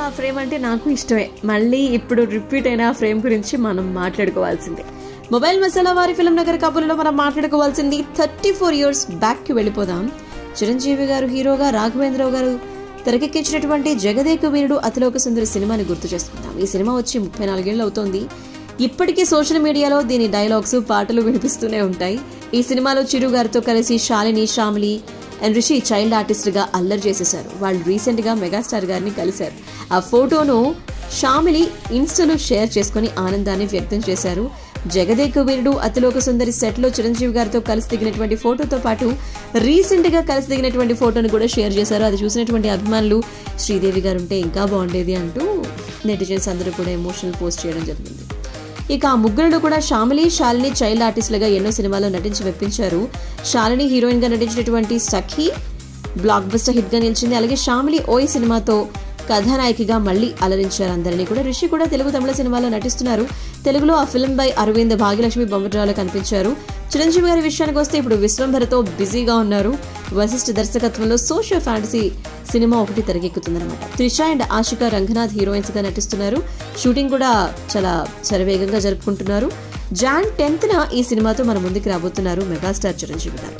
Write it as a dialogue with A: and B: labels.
A: Frame అంటే నాకు ఇష్టమే. మళ్ళీ ఇప్పుడు రిపీట్ అయిన ఆ ఫ్రేమ్ గురించి మనం మాట్లాడుకోవాల్సిందే. మొబైల్ మసాలా వారి ఫిల్మ్ నగర్ కబుర్లో మనం మాట్లాడుకోవాల్సింది 34 years బ్యాక్ కి వెళ్ళిపోదాం. చిరంజీవి గారు హీరోగా, రాఘవేంద్రరావు గారు తెరకెక్కించినటువంటి జగదేక వీరుడు అతిలోక సుందరి సినిమాని గుర్తు చేసుకుందాం. ఈ సినిమా వచ్చి 34 ఏళ్ళు అవుతోంది. ఇప్పటికీ సోషల్ మీడియాలో దీని డైలాగ్స్, పాటలు వినిపిస్తూనే ఉంటాయి. ఈ సినిమాలో చిరు గారితో కలిసి Shalini, Shyamili and Rishi child artist గా అల్లరి చేసేశారు. వాళ్ళు రీసెంట్ గా మెగాస్టార్ గారిని కలిశారు. ఆ ఫోటోను శ్యామిలి ఇన్స్టాలో షేర్ చేసుకుని ఆనందాన్ని వ్యక్తం చేశారు. జగదేక వీరుడు అతిలోక సుందరి సెట్ లో చిరంజీవి గారితో కలిసి దిగినటువంటి ఫోటోతో పాటు రీసెంట్ గా కలిసి దిగినటువంటి ఫోటోను కూడా షేర్ చేశారు. అది చూసినటువంటి అభిమానులు శ్రీదేవి గారు ఉంటే ఇంకా బాగుండేది అంటూ నెటిజన్స్ అందరూ కూడా ఎమోషనల్ పోస్ట్ చేయడం జరిగింది. ఇక ఆ ముగ్గురు కూడా శ్యామిలి, శాలిని చైల్డ్ ఆర్టిస్టులుగా ఎన్నో సినిమాల్లో నటించి మెప్పించారు. శాలిని హీరోయిన్ గా నటించినటువంటి సఖి బ్లాక్ బస్టర్ హిట్ గా నిలిచింది. అలాగే శ్యామిలి ఓయ్ సినిమాతో కథానాయకిగా మళ్లీ అలరించారు అందరినీ కూడా. రిషి కూడా తెలుగు, తమిళ సినిమాల్లో నటిస్తున్నారు. తెలుగులో ఆ ఫిల్మ్ బై అరవింద్, భాగ్యలక్ష్మి బొమ్మడ్రాలో కనిపించారు. చిరంజీవి గారి విషయానికి వస్తే ఇప్పుడు విశ్వంభరతో బిజీగా ఉన్నారు. వశిష్ఠ దర్శకత్వంలో సోషల్ ఫ్యాంటసీ సినిమా ఒకటి తెరకెక్కుతుందన్నమాట. త్రిష అండ్ ఆశికా రంగనాథ్ హీరోయిన్స్ గా నటిస్తున్నారు. షూటింగ్ కూడా చాలా శరవేగంగా జరుపుకుంటున్నారు. Jan 10న ఈ సినిమాతో మన ముందుకు రాబోతున్నారు మెగాస్టార్ చిరంజీవి గారు.